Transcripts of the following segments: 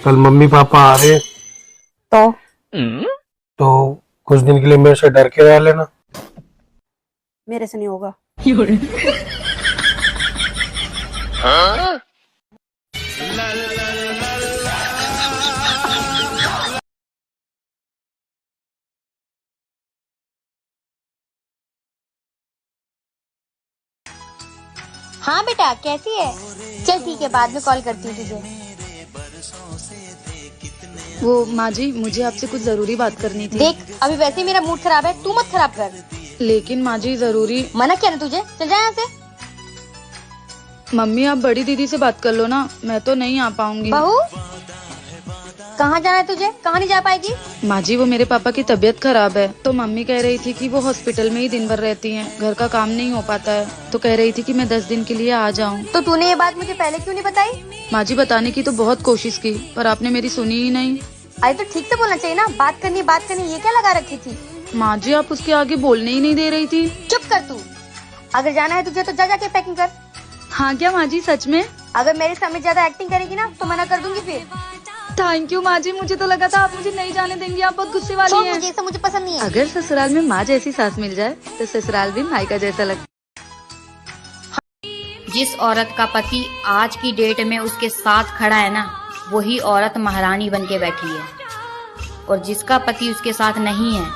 कल mummy papa आ रहे तो तो कुछ दिन के लिए मेरे से डर के रह लेना। मेरे से नहीं होगा। हाँ बेटा कैसी है? चल ठीक है, बाद में कॉल करती हूँ तुझे। वो माँ जी, मुझे आपसे कुछ जरूरी बात करनी थी। देख अभी वैसे ही मेरा मूड खराब है, तू मत खराब कर। लेकिन माँ जी जरूरी। मना किया ना तुझे, चल जा यहाँ से। मम्मी आप बड़ी दीदी से बात कर लो ना, मैं तो नहीं आ पाऊंगी। बहू कहाँ जाना है तुझे? कहाँ नहीं जा पाएगी? माँ जी वो मेरे पापा की तबीयत खराब है, तो मम्मी कह रही थी कि वो हॉस्पिटल में ही दिन भर रहती हैं, घर का काम नहीं हो पाता है, तो कह रही थी कि मैं 10 दिन के लिए आ जाऊँ। तो तूने ये बात मुझे पहले क्यों नहीं बताई? माँ जी बताने की तो बहुत कोशिश की, पर आपने मेरी सुनी ही नहीं। अरे तो ठीक से बोलना चाहिए ना, बात करनी ये क्या लगा रखी थी? माँ जी आप उसके आगे बोलने ही नहीं दे रही थी। चुप कर तू। अगर जाना है तुझे तो जा जाके पैकिंग कर। हाँ क्या माँ जी सच में? अगर मेरे सामने ज्यादा एक्टिंग करेगी ना तो मना कर दूंगी फिर। थैंक यू माँ जी, मुझे तो लगा था आप मुझे नहीं जाने देंगी, आप बहुत गुस्से वाली छोड़, हैं। मुझे ये सब मुझे पसंद नहीं है। अगर ससुराल में माँ जैसी सास मिल जाए तो ससुराल भी मायका जैसा लगता। जिस औरत का पति आज की डेट में उसके साथ खड़ा है ना, वही औरत महारानी बन के बैठी है। और जिसका पति उसके साथ नहीं है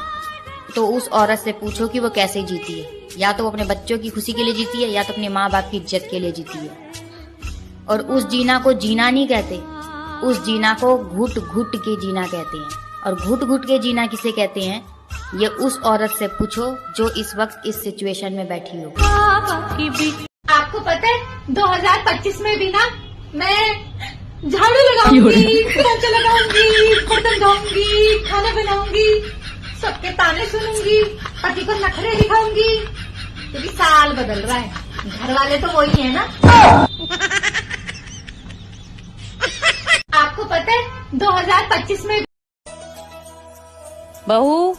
तो उस औरत से पूछो कि वो कैसे जीती है। या तो वो अपने बच्चों की खुशी के लिए जीती है, या तो अपने माँ बाप की इज्जत के लिए जीती है। और उस जीना को जीना नहीं कहते, उस जीना को घुट घुट के जीना कहते हैं। और घुट घुट के जीना किसे कहते हैं, ये उस औरत से पूछो जो इस वक्त इस सिचुएशन में बैठी हो। आपको पता है 2025 में भी ना मैं झाड़ू लगाऊंगी, पोछा लगाऊंगी, बर्तन धोऊंगी, खाना बनाऊंगी, सबके ताने सुनूंगी, पति को नखरे दिखाऊंगी, क्योंकि साल बदल रहा है, घर वाले तो वही है ना। आपको पता है 2025 में। बहू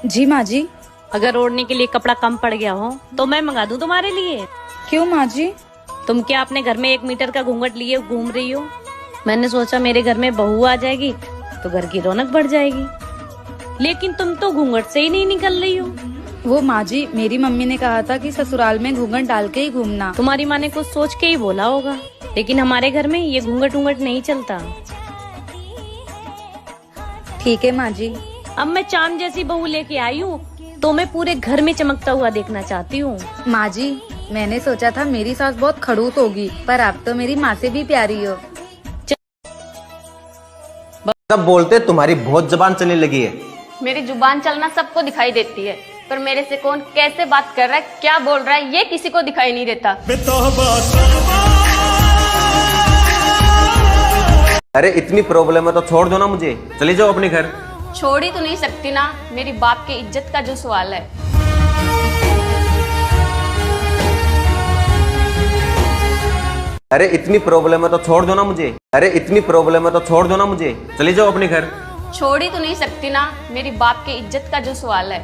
जी माँ जी। अगर ओढ़ने के लिए कपड़ा कम पड़ गया हो तो मैं मंगा दूं तुम्हारे लिए। क्यों माँ जी? तुम क्या अपने घर में 1 मीटर का घूंघट लिए घूम रही हो? मैंने सोचा मेरे घर में बहू आ जाएगी तो घर की रौनक बढ़ जाएगी, लेकिन तुम तो घूंघट से ही नहीं निकल रही हो। वो माँ जी मेरी मम्मी ने कहा था कि ससुराल में घूंघट डाल के ही घूमना। तुम्हारी माँ ने कुछ सोच के ही बोला होगा, लेकिन हमारे घर में ये घूंघट उंघट नहीं चलता। ठीक है माँ जी। अब मैं चांद जैसी बहू लेके आई हूँ तो मैं पूरे घर में चमकता हुआ देखना चाहती हूँ। माँ जी मैंने सोचा था मेरी सास बहुत खड़ूस होगी, पर आप तो मेरी माँ से भी प्यारी हो। सब बोलते तुम्हारी बहुत जबान चलने लगी है। मेरी जुबान चलना सबको दिखाई देती है, पर मेरे से कौन कैसे बात कर रहा है, क्या बोल रहा है, ये किसी को दिखाई नहीं देता। अरे इतनी प्रॉब्लम है तो छोड़ दो ना मुझे, चले जाओ अपने घर। छोड़ ही तो नहीं सकती ना, मेरी बाप की इज्जत का जो सवाल है। अरे इतनी प्रॉब्लम है तो छोड़ दो ना मुझे। अरे इतनी प्रॉब्लम है तो छोड़ दो ना मुझे, चले जाओ अपने घर। छोड़ ही तो नहीं सकती ना, मेरी बाप की इज्जत का जो सवाल है।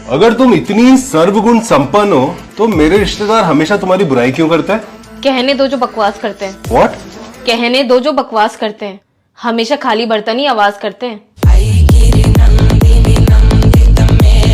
अगर तुम इतनी सर्वगुण संपन्न हो तो मेरे रिश्तेदार हमेशा तुम्हारी बुराई क्यों करते हैं? कहने दो जो बकवास करते हैं। What? कहने दो जो बकवास करते हैं, हमेशा खाली बर्तन ही आवाज करते हैं।